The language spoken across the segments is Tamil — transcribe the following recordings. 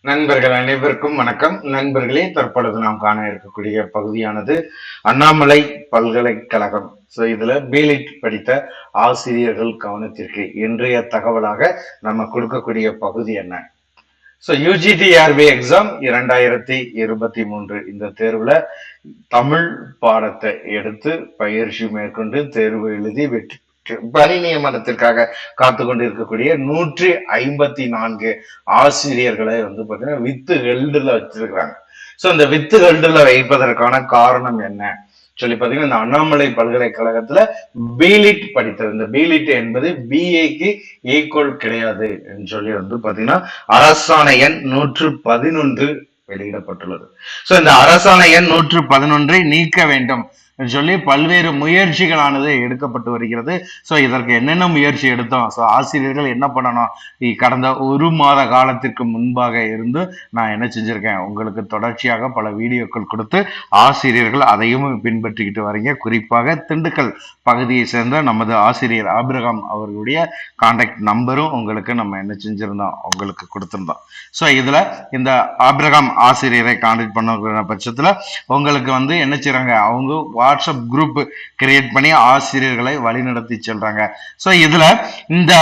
நண்பர்கள் அனைவருக்கும் வணக்கம். நண்பர்களே, தற்பொழுது நாம் காண இருக்கக்கூடிய பகுதியானது அண்ணாமலை பல்கலைக்கழகம். இதுல பிலிட் படித்த ஆசிரியர்கள் கவனத்திற்கு இன்றைய தகவலாக நம்ம கொடுக்கக்கூடிய பகுதி என்ன? யுஜிடிஆர்பி எக்ஸாம் 2023 இந்த தேர்வுல தமிழ் பாடத்தை எடுத்து பயிற்சி மேற்கொண்டு தேர்வு எழுதி வெற்றி பணி நியமனத்திற்காக காத்து கொண்டிருக்கக்கூடிய 154 ஆசிரியர்களை பாத்தீங்கன்னா வித்து ஹெல்டுல வச்சிருக்கிறாங்க. இந்த வித்து ஹெல்டுல வைப்பதற்கான காரணம் என்ன சொல்லி பாத்தீங்கன்னா, இந்த அண்ணாமலை பல்கலைக்கழகத்துல பிலிட் படித்தது. இந்த பிலிட் என்பது பிஏக்கு ஈக்குவல் கிடையாது சொல்லி பாத்தீங்கன்னா அரசாணை எண் 111 வெளியிடப்பட்டுள்ளது. இந்த அரசாணை எண் 111 நீக்க வேண்டும் சொல்லி பல்வேறு முயற்சிகளானது எடுக்கப்பட்டு வருகிறது. இதற்கு என்னென்ன முயற்சி எடுத்தோம், ஆசிரியர்கள் என்ன பண்ணணும், கடந்த ஒரு மாத காலத்திற்கு முன்பாக இருந்து நான் என்ன செஞ்சிருக்கேன், உங்களுக்கு தொடர்ச்சியாக பல வீடியோக்கள் கொடுத்து ஆசிரியர்கள் அதையும் பின்பற்றிக்கிட்டு வரீங்க. குறிப்பாக திண்டுக்கல் பகுதியை சேர்ந்த நமது ஆசிரியர் ஆபிரகாம் அவர்களுடைய கான்டாக்ட் நம்பரும் உங்களுக்கு நம்ம என்ன செஞ்சிருந்தோம், உங்களுக்கு கொடுத்திருந்தோம். இதுல இந்த ஆபிரகாம் ஆசிரியரை கான்டாக்ட் பண்ண பட்சத்துல உங்களுக்கு என்ன செய்றாங்க, அவங்க வாட்ஸ்அப் குரூப் கிரியேட் பண்ணி ஆசிரியர்களை வழிநடத்தி செல்றாங்க. இதுல இந்த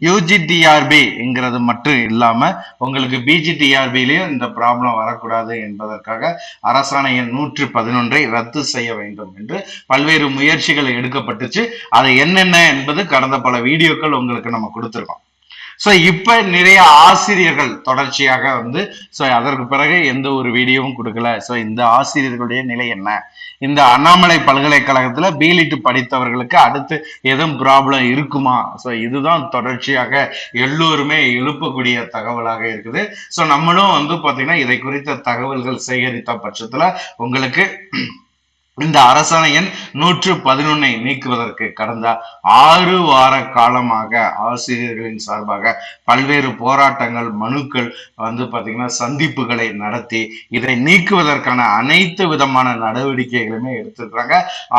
யுஜிடிஆர்பிங்கிறது மட்டும் இல்லாம உங்களுக்கு பிஜிடிஆர்பிலையும் இந்த ப்ராப்ளம் வரக்கூடாது என்பதற்காக அரசாணை எண் 111 ரத்து செய்ய வேண்டும் என்று பல்வேறு முயற்சிகள் எடுக்கப்பட்டுச்சு. அது என்னென்ன என்பது கடந்த பல வீடியோக்கள் உங்களுக்கு நம்ம கொடுத்திருக்கோம். இப்ப நிறைய ஆசிரியர்கள் தொடர்ச்சியாக அதற்கு பிறகு எந்த ஒரு வீடியோவும் கொடுக்கல. இந்த ஆசிரியர்களுடைய நிலை என்ன, இந்த அண்ணாமலை பல்கலைக்கழகத்துல பிலிட் படித்தவர்களுக்கு அடுத்து எதுவும் ப்ராப்ளம் இருக்குமா? இதுதான் தொடர்ச்சியாக எல்லோருமே எழுப்பக்கூடிய தகவலாக இருக்குது. நம்மளும் பாத்தீங்கன்னா இதை குறித்த தகவல்கள் சேகரித்த பட்சத்துல உங்களுக்கு இந்த அரசாணை எண் 111 நீக்குவதற்கு கடந்த 6 வார காலமாக ஆசிரியர்களின் சார்பாக பல்வேறு போராட்டங்கள், மனுக்கள் பாத்தீங்கன்னா சந்திப்புகளை நடத்தி இதை நீக்குவதற்கான அனைத்து விதமான நடவடிக்கைகளுமே எடுத்திருக்கிறாங்க.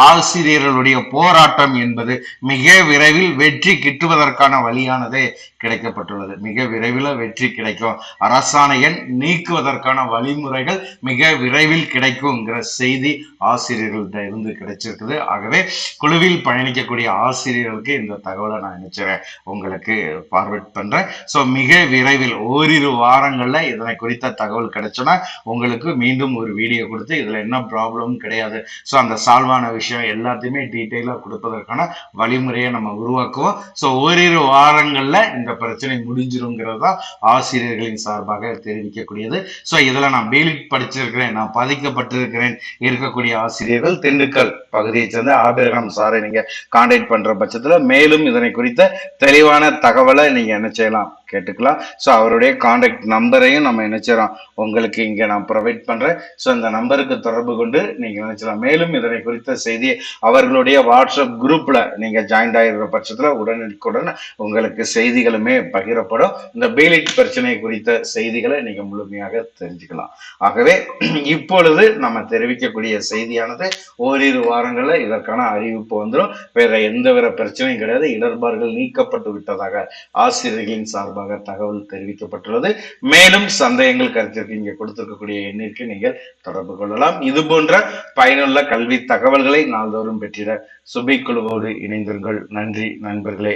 ஆசிரியர்களுடைய போராட்டம் என்பது மிக விரைவில் வெற்றி கிட்டுவதற்கான வழியானதே கிடைக்கப்பட்டுள்ளது. மிக விரைவில் வெற்றி கிடைக்கும், அரசாணை எண் நீக்குவதற்கான வழிமுறைகள் மிக விரைவில் கிடைக்கும்ங்கிற செய்தி ஆசிரியர்கள்ட்ட இருந்து கிடைச்சிருக்குது. ஆகவே குழுவில் பயணிக்கக்கூடிய ஆசிரியர்களுக்கு இந்த தகவலை நான் நினைச்சேன் உங்களுக்கு ஃபார்வர்ட் பண்றேன். மிக விரைவில் ஓரிரு வாரங்கள்ல இதனை குறித்த தகவல் கிடைச்சோன்னா உங்களுக்கு மீண்டும் ஒரு வீடியோ கொடுத்து இதுல என்ன ப்ராப்ளம் கிடையாது, அந்த சால்வான விஷயம் எல்லாத்தையுமே டீட்டெயிலா கொடுப்பதற்கான வழிமுறையை நம்ம உருவாக்குவோம். ஓரிரு வாரங்கள்ல இந்த பிரச்சனை முடிஞ்சிருங்கிறது தான் ஆசிரியர்களின் சார்பாக தெரிவிக்கக்கூடியது. இதுல நான் பிலிட் படிச்சிருக்கிறேன், நான் பாதிக்கப்பட்டிருக்கிறேன் இருக்கக்கூடிய ஆசிரியர்கள் திண்டுக்கல் பகுதியை சேர்ந்த ஆபிரகாம் சாரை நீங்க கான்டாக்ட் பண்ற பட்சத்துல மேலும் இதனை குறித்த தெளிவான தகவலை நீங்க என்ன செய்யலாம், கேட்டுக்கலாம். அவருடைய கான்டாக்ட் நம்பரையும் நம்ம என்ன செய்யறோம் உங்களுக்கு இங்க நான் ப்ரொவைட் பண்றேன். இந்த நம்பருக்கு தொடர்பு கொண்டு நீங்க நினைச்சலாம். மேலும் இதனை குறித்த செய்தியை அவர்களுடைய வாட்ஸ்அப் குரூப்ல நீங்க ஜாயின் ஆகிற பட்சத்துல உடனுக்குடன் உங்களுக்கு செய்திகளுமே பகிரப்படும். இந்த பிலிட் பிரச்சனை குறித்த செய்திகளை நீங்க முழுமையாக தெரிஞ்சுக்கலாம். ஆகவே இப்பொழுது நம்ம தெரிவிக்கக்கூடிய செய்தியானது ஓரிரு வாரங்கள்ல இதற்கான அறிவிப்பு வந்துடும். வேற எந்த வித பிரச்சனையும் கிடையாது. இடர்பாடுகள் நீக்கப்பட்டு விட்டதாக ஆசிரியர்களின் சார்பாக தகவல் தெரிவிக்கப்பட்டுள்ளது. மேலும் சந்தேகங்கள் கருத்திற்கு இங்கே கொடுத்திருக்கக்கூடிய எண்ணிற்கு நீங்கள் தொடர்பு கொள்ளலாம். இது போன்ற பயனுள்ள கல்வி தகவல்களை நாள்தோறும் பெற்றிட சுபை குழுவோடு இணைந்திருங்கள். நன்றி நண்பர்களே.